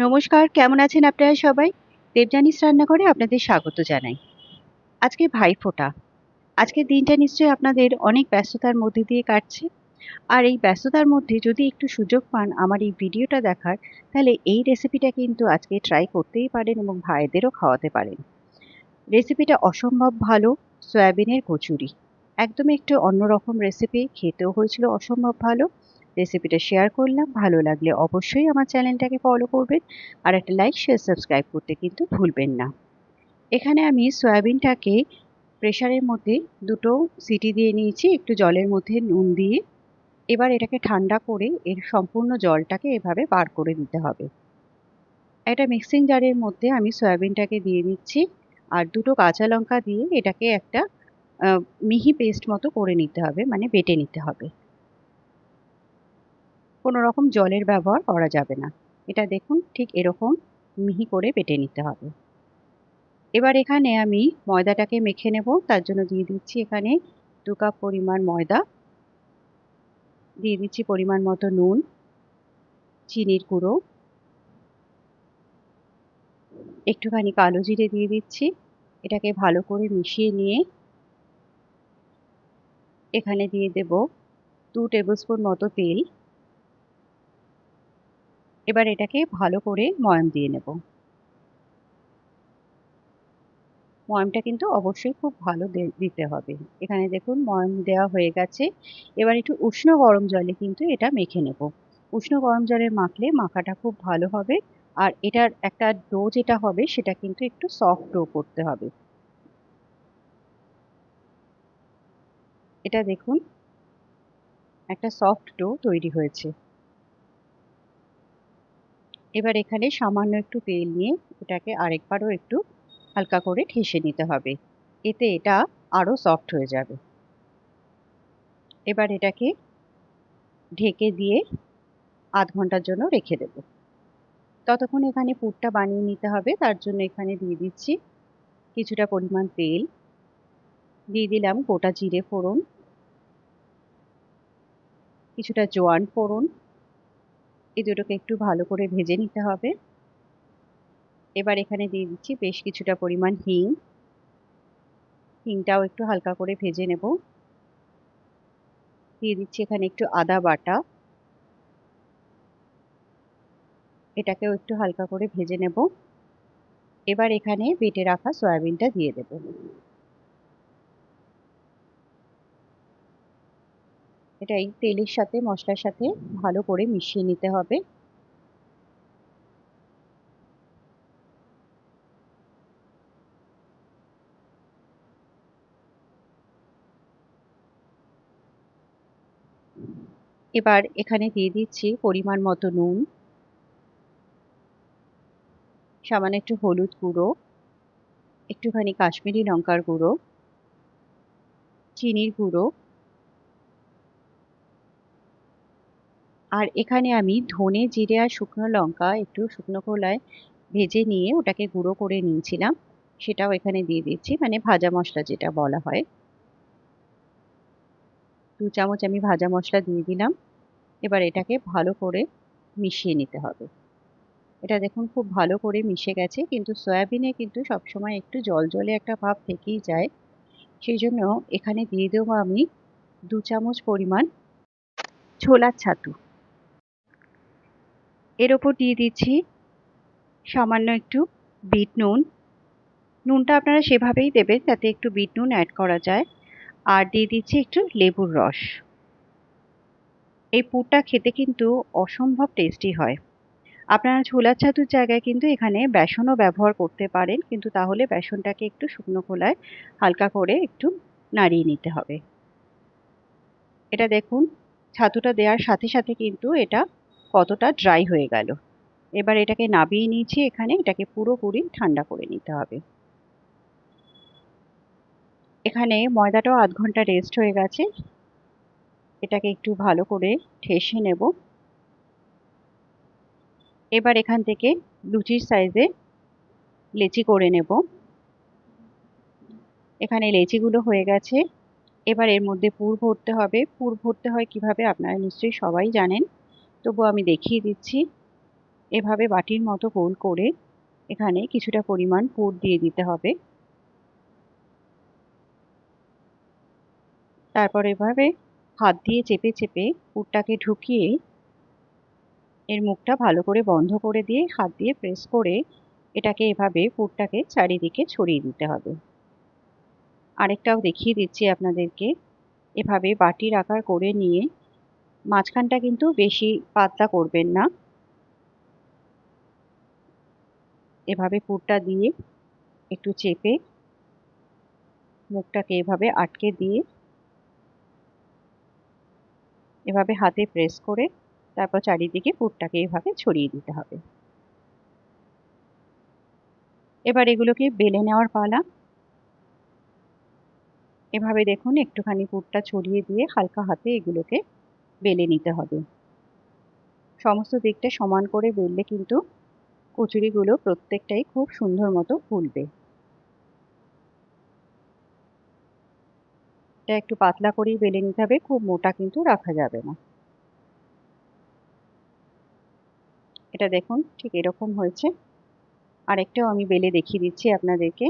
নমস্কার, কেমন আছেন আপনারা সবাই? দেবযানীস রান্নাঘরে আপনাদের স্বাগত জানাই। আজকে ভাইফোঁটা। আজকের দিনটা নিশ্চয়ই আপনাদের অনেক ব্যস্ততার মধ্যে দিয়ে কাটছে। আর এই ব্যস্ততার মধ্যে যদি একটু সুযোগ পান আমার এই ভিডিওটা দেখার, তাহলে এই রেসিপিটা কিন্তু আজকে ট্রাই করতেই পারেন এবং ভাইদেরও খাওয়াতে পারেন। রেসিপিটা অসম্ভব ভালো, সয়াবিনের কচুরি। একদম একটু অন্যরকম রেসিপি, খেতেও হয়েছিল অসম্ভব ভালো। রেসিপিটা শেয়ার করলাম, ভালো লাগলে অবশ্যই আমার চ্যানেলটাকে ফলো করবেন আর একটা লাইক শেয়ার সাবস্ক্রাইব করতে কিন্তু ভুলবেন না। এখানে আমি সয়াবিনটাকে প্রেসারের মধ্যে দুটো সিটি দিয়ে নিয়েছি একটু জলের মধ্যে নুন দিয়ে। এবার এটাকে ঠান্ডা করে এর সম্পূর্ণ জলটাকে এভাবে বার করে দিতে হবে। একটা মিক্সিং জারের মধ্যে আমি সয়াবিনটাকে দিয়ে দিচ্ছি আর দুটো কাঁচা লঙ্কা দিয়ে এটাকে একটা মিহি পেস্ট মতো করে নিতে হবে, মানে বেটে নিতে হবে। কোনো রকম জলের ব্যবহার করা যাবে না। এটা দেখুন ঠিক এরকম মিহি করে বেটে নিতে হবে। এবার এখানে আমি ময়দাটাকে মেখে নেব, তার জন্য দিয়ে দিচ্ছি এখানে 2 কাপ পরিমাণ ময়দা, দিয়ে দিচ্ছি পরিমাণ মতো নুন, চিনির গুঁড়ো, একটুখানি কালো জিরে দিয়ে দিচ্ছি। এটাকে ভালো করে মিশিয়ে নিয়ে এখানে দিয়ে দেব 2 টেবিলস্পুন মতো তেল। এবার এটাকে ভালো করে ময়াম দিয়ে নেব। ময়ামটা কিন্তু অবশ্যই খুব ভালো দিতে হবে। এখানে দেখুন ময়াম দেওয়া হয়ে গেছে। এবার একটু উষ্ণ গরম জলে কিন্তু এটা মেখে নেব। উষ্ণ গরম জলে মাখলে মাখাটা খুব ভালো হবে। আর এটার একটা ডো যেটা হবে সেটা কিন্তু একটু সফট ডো করতে হবে। এটা দেখুন একটা সফট ডো তৈরি হয়েছে। এবার এখানে সামান্য একটু তেল নিয়ে এটাকে আরেকবারও একটু হালকা করে ঠেসে নিতে হবে। এতে এটা আরো সফট হয়ে যাবে। এবার এটাকে ঢেকে দিয়ে আধ ঘন্টার জন্য রেখে দেব। ততক্ষণ এখানে পুরটা বানিয়ে নিতে হবে, তার জন্য এখানে দিয়ে দিচ্ছি কিছুটা পরিমাণ তেল, দিয়ে দিলাম গোটা জিরে ফোড়ন, কিছুটা জোয়ান ফোড়ন। এই দুটোকে একটু ভালো করে ভেজে নিতে হবে। এবার এখানে দিয়ে দিচ্ছি বেশ কিছুটা পরিমাণ হিং। হিংটাও একটু হালকা করে ভেজে নেব। দিয়ে দিচ্ছি এখানে একটু আদা বাটা, এটাকেও একটু হালকা করে ভেজে নেব। এবার এখানে বেটে রাখা সয়াবিনটা দিয়ে দেব। এটা এই তেলের সাথে মশলার সাথে ভালো করে মিশিয়ে নিতে হবে। এবার এখানে দিয়ে দিচ্ছি পরিমাণ মতো নুন, সামান্য একটু হলুদ গুঁড়ো, একটুখানি কাশ্মীরি লঙ্কার গুঁড়ো, চিনির গুঁড়ো, আর এখানে আমি ধনে জিরে আর শুকনো লঙ্কা একটু শুকনো খোলায় ভেজে নিয়ে ওটাকে গুঁড়ো করে নিয়েছিলাম, সেটাও এখানে দিয়ে দিচ্ছি, মানে ভাজা মশলা যেটা বলা হয়। 2 চামচ আমি ভাজা মশলা দিয়ে দিলাম। এবার এটাকে ভালো করে মিশিয়ে নিতে হবে। এটা দেখুন খুব ভালো করে মিশে গেছে, কিন্তু সয়াবিনে কিন্তু সবসময় একটু জলজলে একটা ভাব থেকেই যায়। সেই জন্য এখানে দিয়ে দেবো আমি 2 চামচ পরিমাণ ছোলার ছাতু। এর ওপর দিয়ে দিচ্ছি সামান্য একটু বিট নুন। নুনটা আপনারা সেভাবেই দেবেন যাতে একটু বিট নুন অ্যাড করা যায়। আর দিয়ে দিচ্ছি একটু লেবুর রস। এই পুরটা খেতে কিন্তু অসম্ভব টেস্টি হয়। আপনারা ছোলার ছাতুর জায়গায় কিন্তু এখানে বেসনও ব্যবহার করতে পারেন, কিন্তু তাহলে বেসনটাকে একটু শুকনো খোলায় হালকা করে একটু নাড়িয়ে নিতে হবে। এটা দেখুন ছাতুটা দেওয়ার সাথে সাথে কিন্তু এটা কতটা ড্রাই হয়ে গেল। এবার এটাকে নাবিয়ে নিয়েছি, এখানে এটাকে পুরোপুরি ঠান্ডা করে নিতে হবে। এখানে ময়দাটাও আধ ঘন্টা রেস্ট হয়ে গেছে। এটাকে একটু ভালো করে ঠেসে নেব। এবার এখান থেকে লুচির সাইজে লেচি করে নেব। এখানে লেচিগুলো হয়ে গেছে। এবার এর মধ্যে পুর ভরতে হবে। পুর ভরতে হয় কিভাবে আপনারা নিশ্চয়ই সবাই জানেন, তবু আমি দেখিয়ে দিচ্ছি। এভাবে বাটির মতো গোল করে এখানে কিছুটা পরিমাণ পুর দিয়ে দিতে হবে। তারপর এভাবে হাত দিয়ে চেপে চেপে পুরটাকে ঢুকিয়ে এর মুখটা ভালো করে বন্ধ করে দিয়ে হাত দিয়ে প্রেস করে এটাকে এভাবে পুরটাকে চারিদিকে ছড়িয়ে দিতে হবে। আরেকটাও দেখিয়ে দিচ্ছি আপনাদেরকে। এভাবে বাটির আকার করে নিয়ে মাঝখানটা কিন্তু বেশি পাতলা করবেন না। এভাবে পুরটা দিয়ে একটু চেপে মুখটাকে এভাবে আটকে দিয়ে এভাবে হাতে প্রেস করে তারপর চারিদিকে পুরটাকে এভাবে ছড়িয়ে দিতে হবে। এবার এগুলোকে বেলে নেওয়ার পালা। এভাবে দেখুন একটুখানি পুরটা ছড়িয়ে দিয়ে হালকা হাতে এগুলোকে বেলে নিতে হবে। সমস্ত দিকটা সমান করে বেললে কিন্তু কচুরিগুলো প্রত্যেকটাই খুব সুন্দর মতো ফুলবে। এটা একটু পাতলা করেই বেলে নিতে হবে, খুব মোটা কিন্তু রাখা যাবে না। এটা দেখুন ঠিক এরকম হয়েছে। আরেকটাও আমি বেলে দেখিয়ে দিচ্ছি আপনাদেরকে।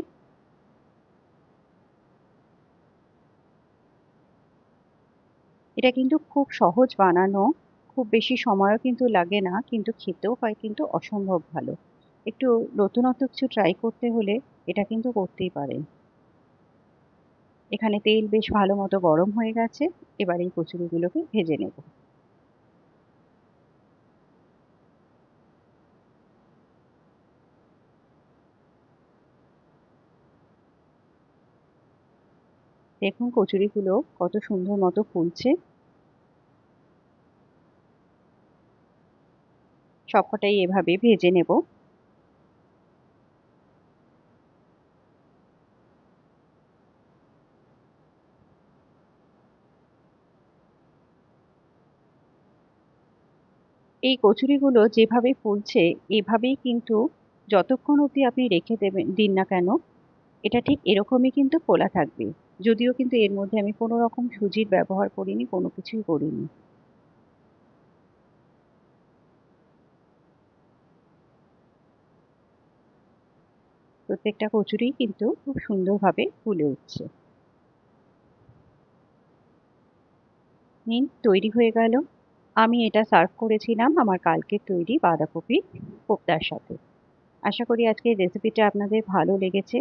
এটা কিন্তু খুব সহজ বানানো, খুব বেশি সময়ও কিন্তু লাগে না, কিন্তু খেতেও হয় কিন্তু অসম্ভব ভালো। একটু নতুনত্ব কিছু ট্রাই করতে হলে এটা কিন্তু করতেই পারেন। এখানে তেল বেশ ভালো মতো গরম হয়ে গেছে। এবার এই কচুরিগুলোকে ভেজে নেব। দেখুন কচুরিগুলো কত সুন্দর মতো ফুলছে। সবকটাই এভাবে ভেজে নেব। এই কচুরিগুলো যেভাবে ফুলছে এভাবেই কিন্তু যতক্ষণ অবধি আপনি রেখে দেবেন দিন না কেন এটা ঠিক এরকমই কিন্তু ফোলা থাকবে। যদিও কিন্তু এর মধ্যে আমি কোনো রকম সুজির ব্যবহার করিনি, কোনো কিছুই করিনি। প্রত্যেকটা কচুরিই কিন্তু খুব সুন্দরভাবে ফুলে উঠছে। নিন তৈরি হয়ে গেল। আমি এটা সার্ভ করেছিলাম আমার কালকের তৈরি বাঁধাকপি কোপ্তার সাথে। আশা করি আজকের রেসিপিটা আপনাদের ভালো লেগেছে।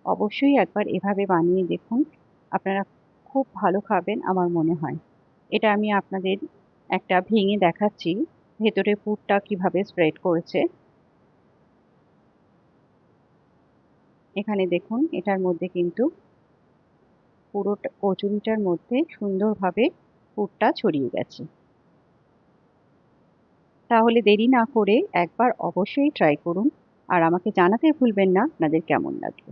অবশ্যই একবার এভাবে বানিয়ে দেখুন। আপনারা খুব ভালো খাবেন আমার মনে হয়। এটা আমি আপনাদের একটা ভেঙে দেখাচ্ছি ভেতরে পুরটা কিভাবে স্প্রেড করেছে। এখানে দেখুন এটার মধ্যে কিন্তু পুরো কচুরিটার মধ্যে সুন্দরভাবে পুরটা ছড়িয়ে গেছে। তাহলে দেরি না করে একবার অবশ্যই ট্রাই করুন আর আমাকে জানাতে ভুলবেন না আপনাদের কেমন লাগলো।